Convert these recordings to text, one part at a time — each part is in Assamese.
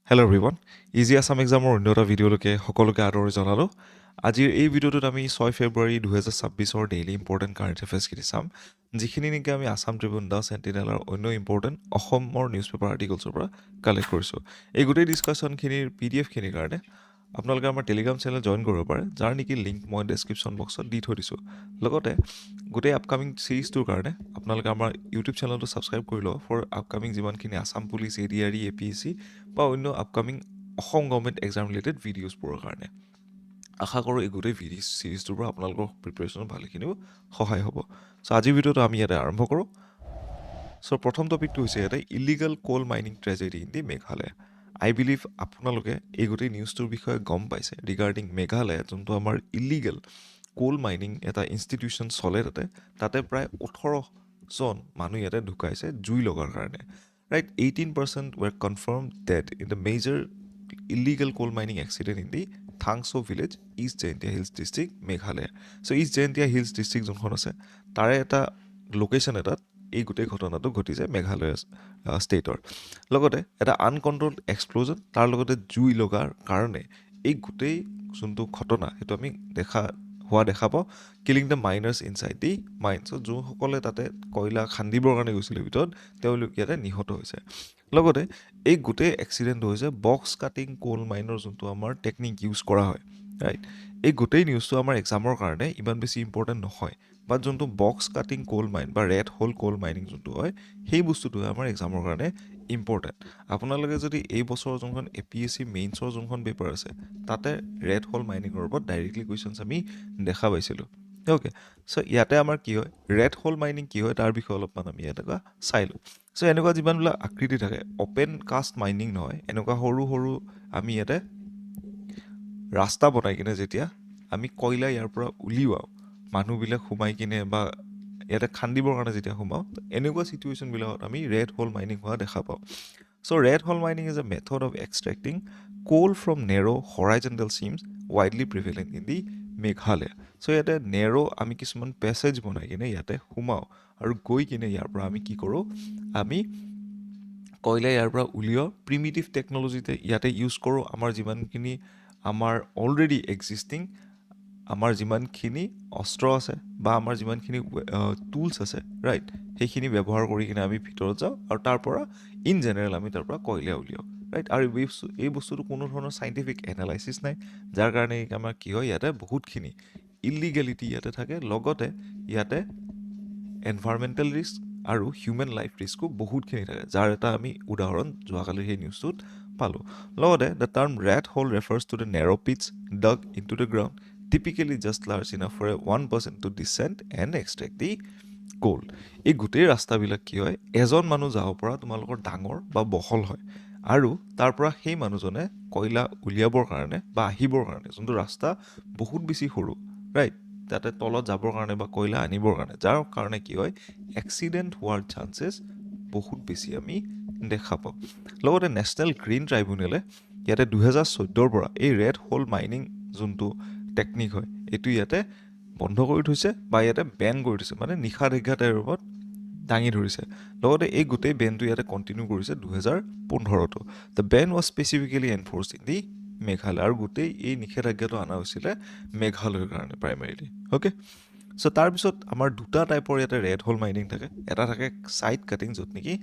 হেল্ল' এভৰিৱান ইজি আছাম এক্সামৰ অন্য এটা ভিডিঅ'লৈকে সকলোকে আদৰণি জনালোঁ আজিৰ এই ভিডিঅ'টোত আমি 6 ফেব্ৰুৱাৰী 2026 ডেইলি ইম্পৰ্টেণ্ট কাৰেণ্ট এফেয়াৰ্ছখিনি চাম যিখিনি নেকি আমি আছাম ট্ৰিবিউন দ্য চেণ্টিনেল আৰু অন্য ইম্পৰ্টেণ্ট অসমৰ নিউজ পেপাৰ আৰ্টিকলছৰ পৰা কালেক্ট কৰিছোঁ এই গোটেই ডিছকাশ্যনখিনিৰ PDFখিনিৰ কাৰণে আপোনালোকে আমাৰ টেলিগ্ৰাম চেনেল জইন কৰিব পাৰে যাৰ নেকি লিংক মই ডেছক্ৰিপশ্যন বক্সত দি থৈ দিছোঁ লগতে গোটেই আপকামিং ছিৰিজটোৰ কাৰণে আপোনালোকে আমাৰ ইউটিউব চেনেলটো ছাবস্ক্ৰাইব কৰি লওক ফৰ আপকামিং যিমানখিনি আছাম পুলিচ ADRE APSC বা অন্য upcoming Assam government exam related ভিডিঅ'জবোৰৰ কাৰণে আশা কৰোঁ এই গোটেই ছিৰিজটোৰ পৰা আপোনালোকৰ প্ৰিপেৰেশ্যনত ভালেখিনিও সহায় হ'ব চ' আজিৰ ভিডিঅ'টো আমি ইয়াতে আৰম্ভ কৰোঁ চ' প্ৰথম টপিকটো হৈছে ইয়াতে illegal coal mining tragedy in the Meghalaya I believe আপোনালোকে এই গোটেই নিউজটোৰ বিষয়ে গম পাইছে ৰিগাৰ্ডিং মেঘালয় যোনটো আমাৰ ইলিগেল কোল মাইনিং এটা ইনষ্টিটিউশ্যন চলে তাতে প্ৰায় 18জন মানুহ ইয়াতে ঢুকাইছে জুই লগাৰ কাৰণে right 18% were confirmed dead in the major illegal coal mining accident in the Thangso village East Jaintia Hills district Meghalaya so East Jaintia Hills district যোনখন আছে তাৰে এটা লোকেশ্যন এটাত এই গোটেই ঘটনাটো ঘটিছে মেঘালয় ষ্টেটৰ লগতে এটা আনকণ্ট্ৰল এক্সপ্ল'জন তাৰ লগতে জুই লগাৰ কাৰণে এই গোটেই যোনটো ঘটনা সেইটো আমি দেখা পাওঁ killing the miners inside the mine so' যোনসকলে তাতে কয়লা খান্দিবৰ কাৰণে গৈছিলে ভিতৰত তেওঁলোক ইয়াতে নিহত হৈছে লগতে এই গোটেই এক্সিডেণ্টটো হৈছে বক্স কাটিং কোল মাইনৰ যোনটো আমাৰ টেকনিক ইউজ কৰা হয় ৰাইট এই গোটেই নিউজটো আমাৰ এক্সামৰ কাৰণে ইমান বেছি ইম্পৰ্টেণ্ট নহয় বাট যোনটো বক্স কাটিং কোল মাইন বা ৰেড হোল কোল মাইনিং যোনটো হয় সেই বস্তুটোৱে আমাৰ এক্সামৰ কাৰণে ইম্পৰ্টেণ্ট আপোনালোকে যদি এই বছৰৰ যোনখন APSC মেইনছৰ যোনখন পেপাৰ আছে তাতে ৰেড হোল মাইনিঙৰ ওপৰত ডাইৰেক্টলি কুৱেশ্যনছ আমি দেখা পাইছিলোঁ অ'কে চ' ইয়াতে আমাৰ কি হয় ৰেড হোল মাইনিং কি হয় তাৰ বিষয়ে অলপমান আমি এনেকুৱা চাই লওঁ চ' এনেকুৱা যিমানবিলাক আকৃতি থাকে অ'পেন কাষ্ট মাইনিং নহয় এনেকুৱা সৰু সৰু আমি ইয়াতে ৰাস্তা বনাই কিনে যেতিয়া আমি কয়লা ইয়াৰ পৰা উলিয়াওঁ মানুহবিলাক সোমাই কিনে বা ইয়াতে খান্দিবৰ কাৰণে যেতিয়া সোমাওঁ এনেকুৱা ছিটুৱেশ্যনবিলাকত আমি ৰেড হোল মাইনিং হোৱা দেখা পাওঁ so' rat hole mining is a method of extracting coal from narrow horizontal seams widely prevalent in the Meghalaya so' ইয়াতে নেৰো আমি কিছুমান পেছেজ বনাই কিনে ইয়াতে সোমাওঁ আৰু গৈ কিনে ইয়াৰ পৰা আমি কি কৰোঁ আমি কয়লা ইয়াৰ পৰা উলিয়াওঁ প্ৰিমিটিভ টেকন'লজিতে ইয়াতে ইউজ কৰোঁ আমাৰ যিমানখিনি আমাৰ অলৰেডি এক্সিষ্টিং আমাৰ যিমানখিনি অস্ত্ৰ আছে বা আমাৰ যিমানখিনি টুলছ আছে ৰাইট সেইখিনি ব্যৱহাৰ কৰি কিনে আমি ভিতৰত যাওঁ আৰু তাৰ পৰা ইন জেনেৰেল আমি তাৰ পৰা কয়লা উলিয়াওঁ ৰাইট আৰু এই বস্তুটো কোনো ধৰণৰ চাইণ্টিফিক এনালাইচিছ নাই যাৰ কাৰণে আমাৰ কি হয় ইয়াতে বহুতখিনি ইলিগেলিটি ইয়াতে থাকে লগতে ইয়াতে এনভাইৰমেণ্টেল ৰিস্ক আৰু হিউমেন লাইফ ৰিস্কো বহুতখিনি থাকে যাৰ এটা আমি উদাহৰণ যোৱাকালিৰ সেই নিউজটোত পালোঁ লগতে the term rat hole refers to the narrow' pits dug into the ground typically just large enough for one person to descend and extract the coal এই গোটেই ৰাস্তাবিলাক কি হয় এজন মানুহ যাব পৰা তোমালোকৰ ডাঙৰ বা বহল হয় আৰু তাৰ পৰা সেই মানুহজনে কয়লা উলিয়াবৰ কাৰণে বা আহিবৰ কাৰণে যোনটো ৰাস্তা বহুত বেছি সৰু ৰাইট তাতে তলত যাবৰ কাৰণে বা কয়লা আনিবৰ কাৰণে যাৰ কাৰণে কি হয় এক্সিডেণ্ট হোৱাৰ চান্সেছ বহুত বেছি আমি দেখা পাওঁ লগতে নেশ্যনেল গ্ৰীণ ট্ৰাইব্যুনেলে ইয়াতে 2014ৰ পৰা এই ৰেড হোল মাইনিং যোনটো টেকনিক হয় এইটো ইয়াতে বন্ধ কৰি থৈছে বা ইয়াতে বেন কৰি থৈছে মানে নিষেধাজ্ঞা টাইপৰ ওপৰত দাঙি ধৰিছে লগতে এই গোটেই বেনটো ইয়াতে কণ্টিনিউ কৰিছে 2015তো the ban was specifically enforced in the Meghalaya আৰু গোটেই এই নিষেধাজ্ঞাটো অনা হৈছিলে মেঘালয়ৰ কাৰণে প্ৰাইমেৰিলি অ'কে চ' তাৰপিছত আমাৰ দুটা টাইপৰ ইয়াতে ৰেড হোল মাইনিং থাকে এটা থাকে ছাইড কাটিং য'ত নেকি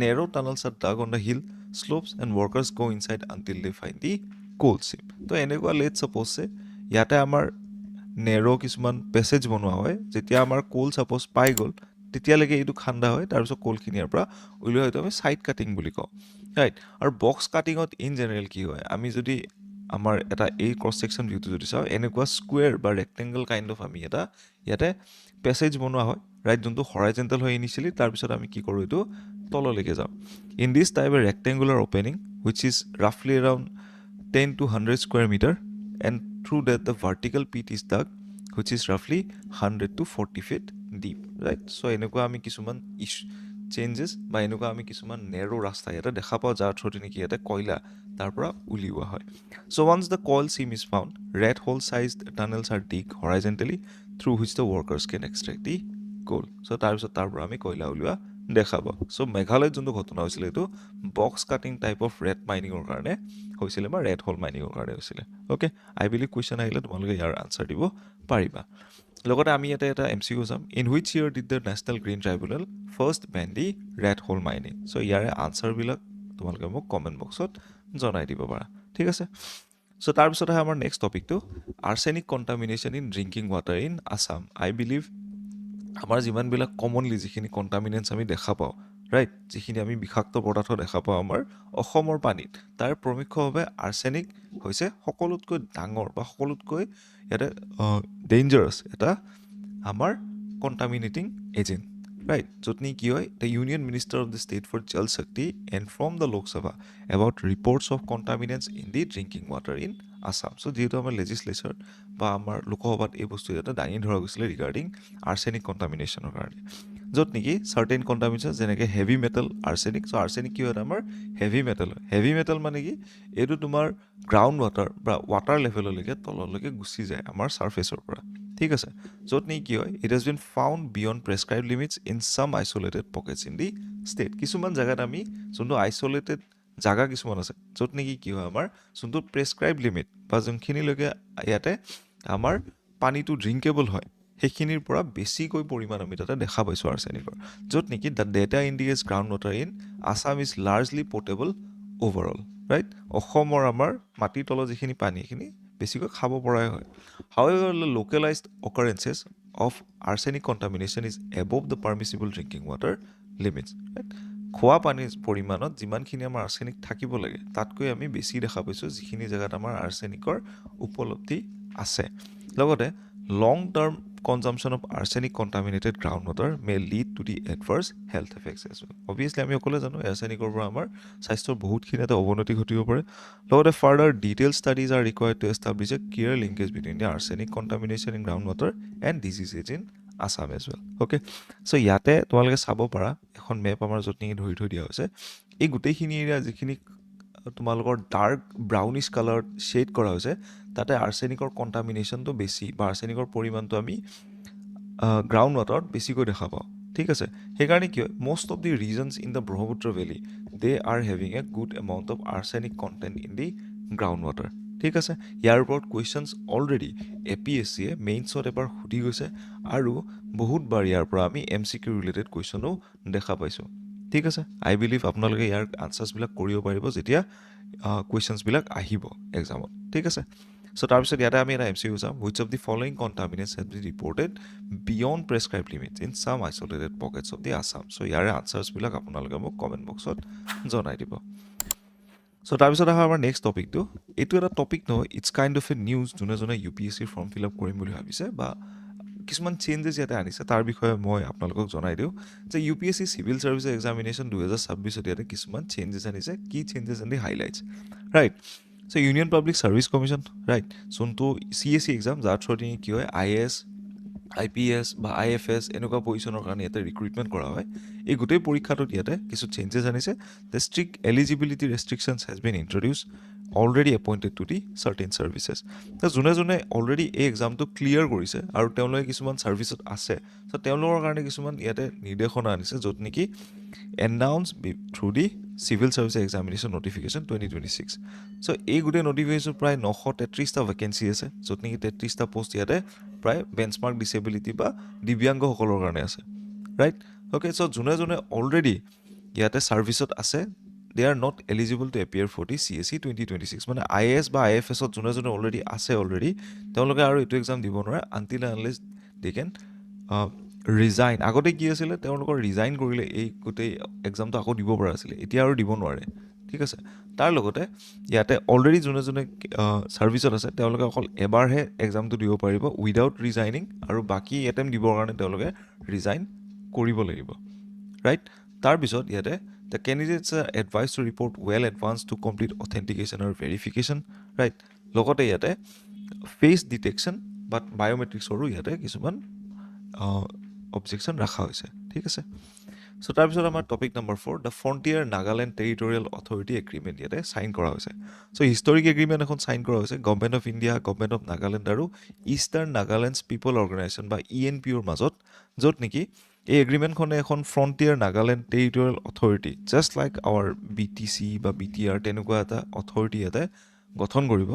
narrow' tunnels are dug on the hill slopes and workers go' inside until they find the coal seam তো এনেকুৱা লেট ছাপ'জছে ইয়াতে আমাৰ নেৰ' কিছুমান পেছেজ বনোৱা হয় যেতিয়া আমাৰ কোল ছাপ'জ পাই গ'ল তেতিয়ালৈকে এইটো খান্দা হয় তাৰপিছত কোলখিনি ইয়াৰ পৰা উলিওৱা হয়তো আমি ছাইড কাটিং বুলি কওঁ ৰাইট আৰু বক্স কাটিঙত ইন জেনেৰেল কি হয় আমি যদি আমাৰ এটা এই ক্ৰছ ছেকশ্যন ভিউটো যদি চাওঁ এনেকুৱা স্কুৱেৰ বা ৰেক্টেংগল কাইণ্ড অফ আমি এটা ইয়াতে পেছেজ বনোৱা হয় ৰাইট যোনটো হৰাইজেণ্টেল হয় ইনিচিয়েলি তাৰপিছত আমি কি কৰোঁ এইটো তললৈকে যাওঁ in this type a rectangular opening which is ৰাফলি around 10 to 100 square meter and through that the vertical pit is dug which is roughly 100 to 40 feet deep right so এনেকুৱা আমি কিছুমান চেঞ্জেছ বা এনেকুৱা আমি কিছুমান নেৰ' ৰাস্তা ইয়াতে দেখা পাওঁ যাৰ থ্ৰুদি নেকি ইয়াতে কয়লা তাৰ পৰা উলিওৱা হয় so once the coil seam is found red hole sized tunnels are dig horizontally through which the workers can extract the coal so তাৰপিছত তাৰ পৰা আমি কয়লা উলিওৱা দেখাব সো মেঘালয়ত যোনটো ঘটনা হৈছিল এইটো box cutting type of rat মাইনিঙৰ কাৰণে হৈছিলে বা ৰেড হোল মাইনিঙৰ কাৰণে হৈছিলে অ'কে আই বিলিভ কুৱেশ্যন আহিলে তোমালোকে ইয়াৰ আনচাৰ দিব পাৰিবা লগতে আমি ইয়াতে এটা এম চি কিউ চাম in which year did the national green tribunal first ban the rat hole mining so' ইয়াৰে আনচাৰবিলাক তোমালোকে মোক কমেণ্ট বক্সত জনাই দিব পাৰা ঠিক আছে চ' তাৰপিছত আহে আমাৰ নেক্সট টপিকটো arsenic contamination in drinking water in Assam I believe আমাৰ যিমানবিলাক কমনলি যিখিনি কণ্টামিনেণ্টছ আমি দেখা পাওঁ ৰাইট যিখিনি আমি বিষাক্ত পদাৰ্থ দেখা পাওঁ আমাৰ অসমৰ পানীত তাৰ প্ৰমুখ্যভাৱে আৰ্ছেনিক হৈছে সকলোতকৈ ডাঙৰ বা সকলোতকৈ ইয়াতে ডেঞ্জাৰাছ এটা আমাৰ কণ্টামিনেটিং এজেণ্ট ৰাইট য'ত নেকি কি হয় the union minister of the state for Jal Shakti inform the Lok Sabha about reports of contaminants in the drinking water in Assam so' যিহেতু আমাৰ লেজিছলেচাৰ বা আমাৰ লোকসভাত এই বস্তু এটা দাঙি ধৰা গৈছিলে ৰিগাৰ্ডিং আৰ্ছেনিক কণ্টামিনেশ্যনৰ কাৰণে য'ত নেকি চাৰ্টেইন কণ্টামিনেশ্যন যেনেকৈ হেভি মেটেল আৰ্ছেনিক চ' আৰ্ছেনিক কি হয় আমাৰ হেভি মেটেল হয় হেভি মেটেল মানে কি এইটো তোমাৰ গ্ৰাউণ্ড ৱাটাৰ বা ৱাটাৰ লেভেললৈকে তললৈকে গুচি যায় আমাৰ ছাৰ্ফেচৰ পৰা ঠিক আছে য'ত নেকি কি হয় it has been found beyond prescribe limits in some isolated pockets in the state কিছুমান জেগাত আমি যোনটো আইচলেটেড জাগা কিছুমান আছে য'ত নেকি কি হয় আমাৰ যোনটো প্ৰেছক্ৰাইব লিমিট বা যোনখিনিলৈকে ইয়াতে আমাৰ পানীটো ড্ৰিংকেবল হয় সেইখিনিৰ পৰা বেছিকৈ পৰিমাণ আমি তাতে দেখা পাইছোঁ আৰ্ছেনিকৰ য'ত নেকি the data indicates ground water in Assam is largely portable overall right অসমৰ আমাৰ মাটিৰ তলৰ যিখিনি পানী সেইখিনি বেছিকৈ খাব পৰাই হয় however the localized occurrences of arsenic contamination is above the permissible drinking water limits right খোৱা পানীৰ পৰিমাণত যিমানখিনি আমাৰ আৰ্ছেনিক থাকিব লাগে তাতকৈ আমি বেছি দেখা পাইছোঁ যিখিনি জেগাত আমাৰ আৰ্ছেনিকৰ উপলব্ধি আছে লগতে long term consumption of arsenic contaminated ground water may lead to the adverse health effects as well obviously আমি সকলোৱে জানো আৰ্ছেনিকৰ পৰা আমাৰ স্বাস্থ্যৰ বহুতখিনি এটা অৱনতি ঘটিব পাৰে লগতে further detail studies are required to establish a clear linkage between the arsenic contamination in ground water and diseases in Assam as well okay so' ইয়াতে তোমালোকে চাব পাৰা এখন মেপ আমাৰ য'ত নেকি ধৰি থৈ দিয়া হৈছে এই গোটেইখিনি এৰিয়া যিখিনি তোমালোকৰ ডাৰ্ক ব্ৰাউনিছ কালাৰত শ্বেড কৰা হৈছে তাতে আৰ্ছেনিকৰ কণ্টামিনেশ্যনটো বেছি বা আৰ্ছেনিকৰ পৰিমাণটো আমি গ্ৰাউণ্ড ৱাটাৰত বেছিকৈ দেখা পাওঁ ঠিক আছে সেইকাৰণে কি হয় most of the regions in the Brahmaputra valley they are having a good amount of arsenic content in the ground water ঠিক আছে ইয়াৰ ওপৰত কুৱেশ্যনছ অলৰেডি APSCয়ে মেইনছত এবাৰ সুধি গৈছে আৰু বহুতবাৰ ইয়াৰ পৰা আমি MCQ ৰিলেটেড কুৱেশ্যনো দেখা পাইছোঁ ঠিক আছে আই বিলিভ আপোনালোকে ইয়াৰ আনচাৰ্ছবিলাক কৰিব পাৰিব যেতিয়া কুৱেশ্যনছবিলাক আহিব এক্সামত ঠিক আছে চ' তাৰপিছত ইয়াতে আমি এটা MCQ চাম which of the following contaminants have be reported beyond prescribe limits in some isolated pockets of the Assam so' ইয়াৰে আনচাৰ্ছবিলাক আপোনালোকে মোক কমেণ্ট বক্সত জনাই দিব চ' তাৰপিছত আহা আমাৰ নেক্সট টপিকটো এইটো এটা টপিক নহয় it's kind of a news যোনে UPSCৰ ফৰ্ম ফিল আপ কৰিম বুলি ভাবিছে বা কিছুমান চেঞ্জেছ ইয়াতে আনিছে তাৰ বিষয়ে মই আপোনালোকক জনাই দিওঁ যে UPSC চিভিল ছাৰ্ভিচ এক্সামিনেশ্যন 2026 ইয়াতে কিছুমান চেঞ্জেছ আনিছে কি চেঞ্জেছ আনি highlights right so' union public service commission right যোনটো CSE এক্সাম যাৰ থ্ৰুদি কি হয় IAS IPS বা IFS এনেকুৱা পজিশ্যনৰ কাৰণে ইয়াতে ৰিক্ৰুইটমেণ্ট কৰা হয় এই গোটেই পৰীক্ষাটোত ইয়াতে কিছু চেঞ্জেছ আনিছে the strict eligibility restrictions has been introduce already appointed to the certain services যোনে অলৰেডি এই এক্সামটো ক্লিয়াৰ কৰিছে আৰু তেওঁলোকে কিছুমান ছাৰ্ভিচত আছে চ' তেওঁলোকৰ কাৰণে কিছুমান ইয়াতে নিৰ্দেশনা আনিছে য'ত নেকি এনাউন্স থ্ৰু দি চিভিল ছাৰ্ভিচ এক্সামিনেশ্যন নটিফিকেশ্যন 2026 চ' এই গোটেই নটিফিকেশ্যন প্ৰায় 933টা ভেকেঞ্চি আছে য'ত নেকি 33টা পোষ্ট ইয়াতে প্ৰায় বেঞ্চমাৰ্ক ডিচেবিলিটি বা দিব্যাংগসকলৰ কাৰণে আছে ৰাইট অ'কে চ' যোনে অলৰেডি ইয়াতে ছাৰ্ভিচত আছে they are not eligible to appear for the CSE 2026 মানে IAS বা IFSত যোনে অলৰেডি আছে তেওঁলোকে আৰু এইটো এক্সাম দিব নোৱাৰে আনটিল আনলেছ দে কেন ৰিজাইন আগতে কি আছিলে তেওঁলোকৰ ৰিজাইন কৰিলে এই গোটেই এক্সামটো আকৌ দিব পৰা আছিলে এতিয়া আৰু দিব নোৱাৰে ঠিক আছে তাৰ লগতে ইয়াতে অলৰেডি যোনে ছাৰ্ভিচত আছে তেওঁলোকে অকল এবাৰহে এক্সামটো দিব পাৰিব উইদাউট ৰিজাইনিং আৰু বাকী এটেম্প দিবৰ কাৰণে তেওঁলোকে ৰিজাইন কৰিব লাগিব ৰাইট তাৰপিছত ইয়াতে the candidates are advised to report well advance to complete authentication আৰু ভেৰিফিকেশ্যন ৰাইট লগতে ইয়াতে ফেচ ডিটেকশ্যন বাট বায়'মেট্ৰিক্সৰো ইয়াতে কিছুমান অবজেকশ্যন ৰখা হৈছে ঠিক আছে চ' তাৰপিছত আমাৰ topic number 4 the frontier Nagaland territorial authority agreement ইয়াতে চাইন কৰা হৈছে চ' হিষ্টৰিক এগ্ৰিমেণ্ট এখন চাইন কৰা হৈছে government of India government of Nagaland আৰু ইষ্টাৰ্ণ নাগালেণ্ডছ পিপল অৰ্গেনাইজেশ্যন বা ENPOৰ মাজত য'ত নেকি এই এগ্ৰিমেণ্টখনে এখন frontier Nagaland territorial authority just like our BTC বা BTR তেনেকুৱা এটা অথৰিটি ইয়াতে গঠন কৰিব,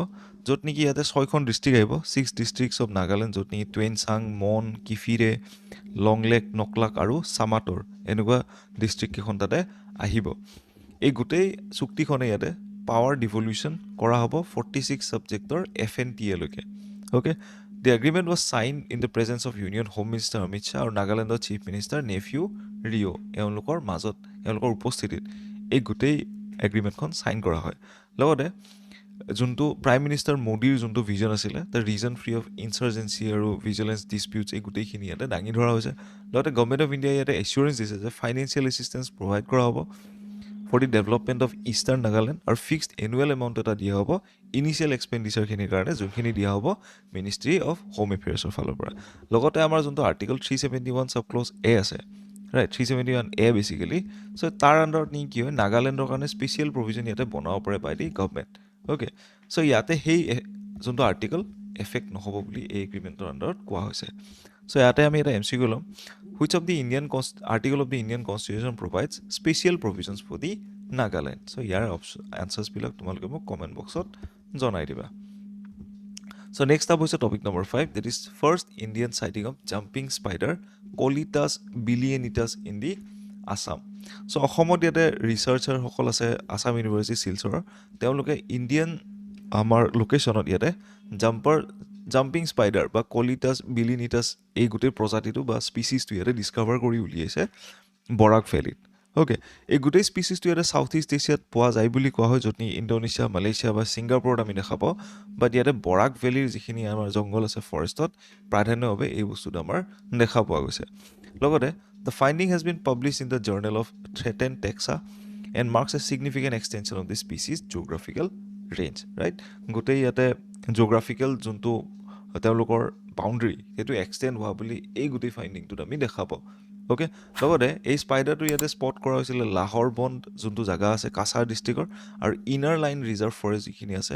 য'ত নেকি ইয়াতে 6খন ডিষ্ট্ৰিক্ট আহিব, 6 ডিষ্ট্ৰিক্টছ অফ নাগালেণ্ড, য'ত নেকি টুৱেনচাং, মন, কিফিৰে, লংলেক, নকলাক আৰু চামাতৰ এনেকুৱা ডিষ্ট্ৰিক্ট কেইখন তাতে আহিব। এই গোটেই চুক্তিখনে ইয়াতে পাৱাৰ ডিভলিউশ্যন কৰা হ'ব 46 ছাবজেক্টৰ FNTA লৈকে। Okay, the agreement was sign in the presence of union home minister Amit Shah আৰু নাগালেণ্ডৰ চিফ মিনিষ্টাৰ নেফিউ ৰিঅ' এওঁলোকৰ মাজত, এওঁলোকৰ উপস্থিতিত এই গোটেই এগ্ৰিমেণ্টখন চাইন কৰা হয়। লগতে যোনটো প্ৰাইম মিনিষ্টাৰ মোদীৰ যোনটো ভিজন আছিলে, দ্য ৰিজন ফ্ৰী অফ ইনচাৰ্জেঞ্চি আৰু ভিজিলেঞ্চ ডিছপিউটছ, এই গোটেইখিনি ইয়াতে দাঙি ধৰা হৈছে। লগতে গভৰ্ণমেণ্ট অফ ইণ্ডিয়াই ইয়াতে এছুৰেঞ্চ দিছে যে ফাইনেন্সিয়েল এছিষ্টেঞ্চ প্ৰভাইড কৰা হ'ব for the development of eastern Nagaland, আৰু ফিক্সড এনুৱেল এমাউণ্ট এটা দিয়া হ'ব ইনিচিয়েল এক্সপেণ্ডিচাৰখিনিৰ কাৰণে, যোনখিনি দিয়া হ'ব মিনিষ্ট্ৰী অফ হোম এফেয়াৰ্ছৰ ফালৰ পৰা। লগতে আমাৰ যোনটো আৰ্টিকল 371 ছাব ক্লজ এ আছে, ৰাইট, 371A বেচিকেলি, চ' তাৰ আণ্ডাৰত নি কি হয়, নাগালেণ্ডৰ কাৰণে স্পেচিয়েল প্ৰভিজন ইয়াতে বনাব পাৰে by the government. Okay, so' ইয়াতে সেই যোনটো আৰ্টিকল এফেক্ট নহ'ব বুলি এই এগ্ৰিমেণ্টৰ আণ্ডাৰত কোৱা হৈছে। চ' ইয়াতে আমি এটা MCQ ল'ম, which of the Indian article of the Indian constitution provides special provisions for the Nagaland. So' ইয়াৰ এনচাৰ্ছবিলাক তোমালোকে মোক কমেণ্ট বক্সত জনাই দিবা। চ' নেক্সট আপ হৈছে topic number 5, that is first Indian sighting of jumping spider Colyttus bilineatus in the Assam. So' অসমত ইয়াতে ৰিচাৰ্চাৰসকল আছে আছাম ইউনিভাৰ্চিটি শিলচৰৰ, তেওঁলোকে ইণ্ডিয়ান আমাৰ লোকেশ্যনত ইয়াতে জাম্পিং স্পাইডাৰ বা কলিটাছ বিলিনিটাছ এই গোটেই প্ৰজাতিটো বা স্পিচিছটো ইয়াতে ডিছকাভাৰ কৰি উলিয়াইছে বৰাক ভেলীত। অ'কে, এই গোটেই স্পিচিছটো ইয়াতে ছাউথ ইষ্ট এছিয়াত পোৱা যায় বুলি কোৱা হয়, য'ত নেকি ইণ্ডোনেছিয়া, মালয়েছিয়া বা ছিংগাপুৰত আমি দেখা পাওঁ, বাট ইয়াতে বৰাক ভেলীৰ যিখিনি আমাৰ জংঘল আছে ফৰেষ্টত প্ৰাধান্যভাৱে এই বস্তুটো আমাৰ দেখা পোৱা গৈছে। লগতে the finding has been publish in the journal of threatened taxa and marks a significant extension of the species geographical range, right. গোটেই ইয়াতে জিঅ'গ্ৰাফিকেল যোনটো তেওঁলোকৰ বাউণ্ডেৰী সেইটো এক্সটেণ্ড হোৱা বুলি এই গোটেই ফাইণ্ডিংটোত আমি দেখা পাওঁ। অ'কে, লগতে এই স্পাইডাৰটো ইয়াতে স্পট কৰা হৈছিলে লাহৰ বন্ধ যোনটো জেগা আছে কাছাৰ ডিষ্ট্ৰিক্টৰ, আৰু ইনাৰ লাইন ৰিজাৰ্ভ ফৰেষ্ট যিখিনি আছে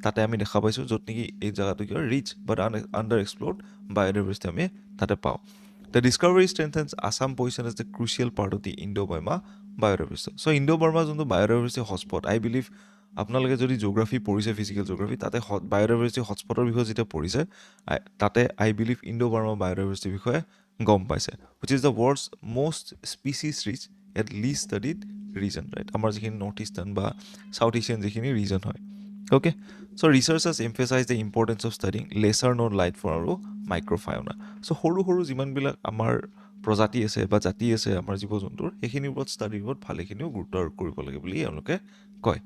তাতে আমি দেখা পাইছোঁ, য'ত নেকি এই জেগাটো কি হয় rich but under explored biodiversity আমি তাতে পাওঁ। The discovery strengthens Assam position as the crucial part of the Indo Burma biodiversity. So' Indo Burma যোনটো বায়'ডাইভাৰ্চিটি হটস্পট, আই বিলিভ আপোনালোকে যদি জিঅ'গ্ৰাফী পঢ়িছে, ফিজিকেল জিঅ'গ্ৰাফী, তাতে বায়'ডাইভাৰ্চিটি হটস্পটৰ বিষয়ে যেতিয়া পঢ়িছে, তাতে আই বিলিভ ইণ্ডো বাৰ্মা বায়'ডাইভাৰ্চিটিৰ বিষয়ে গম পাইছে, which is the world's most species rich at least studied region, right, আমাৰ যিখিনি নৰ্থ ইষ্টাৰ্ণ বা চাউথ এছিয়ান যিখিনি ৰিজন হয়। Okay, so' researchers emphasize the importance of studying lesser known light form আৰু মাইক্ৰ'ফাউনা। চ' সৰু সৰু যিমানবিলাক আমাৰ প্ৰজাতি আছে বা জাতি আছে আমাৰ জীৱ জন্তুৰ, সেইখিনিৰ ওপৰত ষ্টাডিৰ ওপৰত ভালেখিনিও গুৰুত্ব আৰোপ কৰিব লাগে বুলি এওঁলোকে কয়।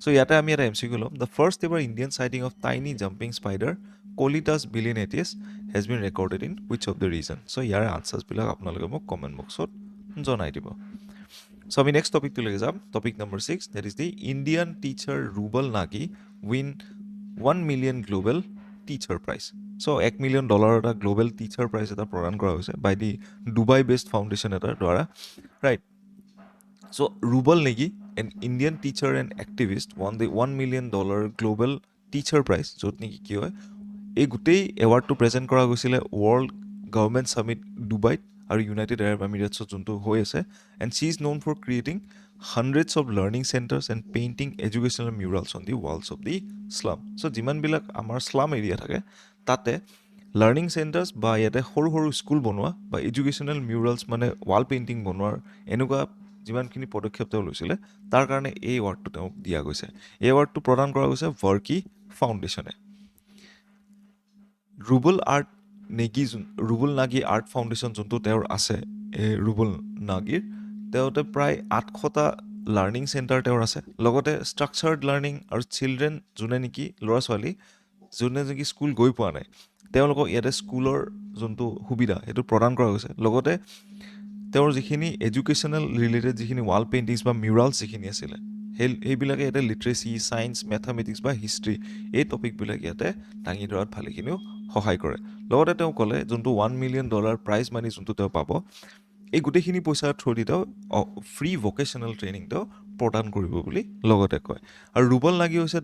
চ' ইয়াতে আমি এটা MCQ ল'ম, the first ever Indian sighting of tiny jumping spider Colyttus bilineatus has been recorded in which of the region. So' ইয়াৰ আনচাৰ্ছবিলাক আপোনালোকে মোক কমেণ্ট বক্সত জনাই দিব। চ' আমি নেক্সট টপিকটোলৈকে যাম, topic number 6, that is the Indian teacher Rubal Nagi win $1 million global teacher prize. So' $1 million এটা গ্ল'বেল টিচাৰ প্ৰাইজ এটা প্ৰদান কৰা হৈছে by the Dubai based foundation এটাৰ দ্বাৰা, right. So' Rubal Negi, an Indian teacher and activist, won the $1 million global teacher prize, য'ত নেকি কি হয় এই গোটেই এৱাৰ্ডটো প্ৰেজেণ্ট কৰা গৈছিলে ৱৰ্ল্ড গভৰ্ণমেণ্ট ছামিট ডুবাইত আৰু ইউনাইটেড আৰব এমিৰেটছত যোনটো হৈ আছে, and she is known for creating hundreds of learning centres and painting educational murals on the walls of the slum. So' যিমানবিলাক আমাৰ শ্লাম এৰিয়া থাকে তাতে লাৰ্ণিং চেণ্টাৰ্ছ বা ইয়াতে সৰু সৰু স্কুল বনোৱা বা এডুকেশ্যনেল মিউৰালছ মানে ৱাল পেইণ্টিং বনোৱাৰ এনেকুৱা যিমানখিনি পদক্ষেপ তেওঁ লৈছিলে তাৰ কাৰণে এই এৱাৰ্ডটো তেওঁক দিয়া গৈছে। এই এৱাৰ্ডটো প্ৰদান কৰা গৈছে ভাৰ্কি ফাউণ্ডেশ্যনে। ৰুবল নাগি আৰ্ট ফাউণ্ডেশ্যন যোনটো তেওঁৰ আছে, এই ৰুবল নাগিৰ, তেওঁতে প্ৰায় 800টা লাৰ্ণিং চেণ্টাৰ তেওঁৰ আছে। লগতে ষ্ট্ৰাকচাৰ্ড লাৰ্ণিং আৰু চিলড্ৰেন যোনে নেকি ল'ৰা ছোৱালী যোনে নেকি স্কুল গৈ পোৱা নাই তেওঁলোকক ইয়াতে স্কুলৰ যোনটো সুবিধা সেইটো প্ৰদান কৰা গৈছে। লগতে তেওঁৰ যিখিনি এডুকেশ্যনেল ৰিলেটেড যিখিনি ৱাল পেইণ্টিংছ বা মিউৰালছ যিখিনি আছিলে সেইবিলাকে ইয়াতে লিটাৰেচি, ছায়েন্স, মেথামেটিক্স বা হিষ্ট্ৰী এই টপিকবিলাক ইয়াতে দাঙি ধৰাত ভালেখিনিও সহায় কৰে। লগতে তেওঁ ক'লে যোনটো $1 million প্ৰাইজ মানি যোনটো তেওঁ পাব, এই গোটেইখিনি পইচাৰ থ্ৰুদি তেওঁ ফ্ৰী ভকেশ্যনেল ট্ৰেইনিং তেওঁ প্ৰদান কৰিব বুলি লগতে কয়। আৰু ৰুবল নাগি হৈছে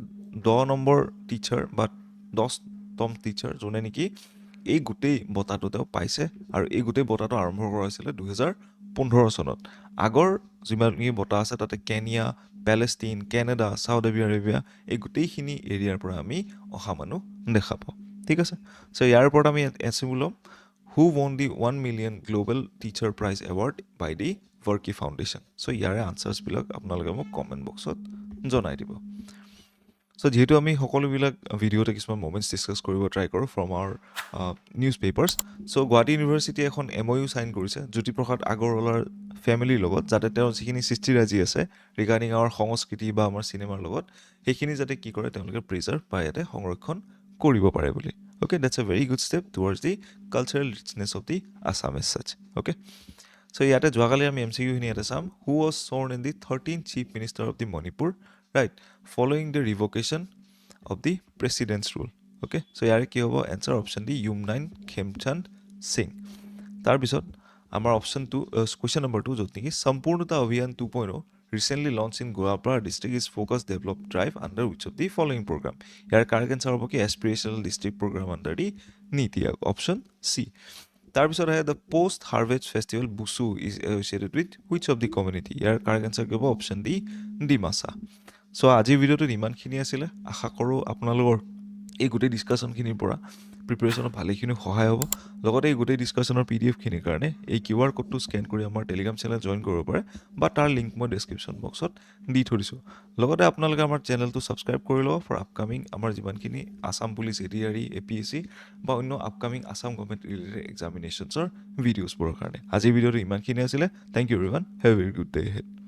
10 নম্বৰ টিচাৰ বা 10তম টিচাৰ যোনে নেকি এই গোটেই বঁটাটো তেওঁ পাইছে আৰু এই গোটেই বঁটাটো আৰম্ভ কৰা হৈছিলে 2015 চনত আগৰ যিমানখিনি বঁটা আছে তাতে কেনিয়া পেলেষ্টিন কেনেডা ছাউথ আৰেবিয়া এই গোটেইখিনি এৰিয়াৰ পৰা আমি অহা মানুহ দেখা পাওঁ ঠিক আছে চ' ইয়াৰ ওপৰত আমি এচিমু ল'ম who won the 1 million global teacher prize award by the Verkey Foundation so ইয়াৰে আনসাৰ্ছবিলাক আপোনালোকে মোক কমেণ্ট বক্সত জনাই দিব So, যেহেতু আমি সকলোবিলাক ভিডিঅ'তে কিছুমান মোমেণ্টছ ডিছকাছ কৰিব ট্ৰাই কৰোঁ ফ্ৰম আৱাৰ নিউজ পেপাৰ্ছ চ' গুৱাহাটী ইউনিভাৰ্চিটিয়ে এখন MOU চাইন কৰিছে জ্যোতিপ্ৰসাদ আগৰৱালাৰ ফেমিলিৰ লগত যাতে তেওঁৰ যিখিনি সৃষ্টিৰাজি আছে ৰিগাৰ্ডিং আৱাৰ সংস্কৃতি বা আমাৰ চিনেমাৰ লগত সেইখিনি যাতে কি কৰে তেওঁলোকে প্ৰিজাৰ্ভ বা ইয়াতে সংৰক্ষণ কৰিব পাৰে বুলি okay that's a very good step towards the cultural richness of the Assam as such okay so' ইয়াতে যোৱাকালি আমি MCQখিনি ইয়াতে চাম who was born in the 13th chief minister of the Manipur right following the revocation of the president's rule okay so yare ki hobo answer option d Yumnain Khemchand Singh tar bisot amar option 2 question number 2 jot niki sampurnata abhiyan 2.0 recently launched in Goalpara district is focus develop drive under which of the following program yar correct answer hobo ki aspirational district program under the niti Aayog option c tar bisot ahe the post harvest festival Busu is associated with which of the community yar correct answer hobo option d Dimasa চ' আজিৰ ভিডিঅ'টোত ইমানখিনি আছিলে আশা কৰোঁ আপোনালোকৰ এই গোটেই ডিছকাশ্যনখিনিৰ পৰা প্ৰিপেৰেশ্যনত ভালেখিনি সহায় হ'ব লগতে এই গোটেই ডিছকাশ্যনৰ PDFখিনিৰ কাৰণে এই QR কোডটো স্কেন কৰি আমাৰ টেলিগ্ৰাম চেনেল জইন কৰিব পাৰে বা তাৰ লিংক মই ডেছক্ৰিপশ্যন বক্সত দি থৈ দিছোঁ লগতে আপোনালোকে আমাৰ চেনেলটো ছাবস্ক্ৰাইব কৰি ল'ব ফৰ আপকামিং আমাৰ যিমানখিনি আছাম পুলিচ ADRE APSC বা অন্য আপকামিং আছাম গভৰ্ণমেণ্ট ৰিলেটেড এক্সামিনেশ্যনছৰ ভিডিঅ'ছবোৰৰ কাৰণে আজিৰ ভিডিঅ'টো ইমানখিনি আছিলে thank you everyone have a very good day head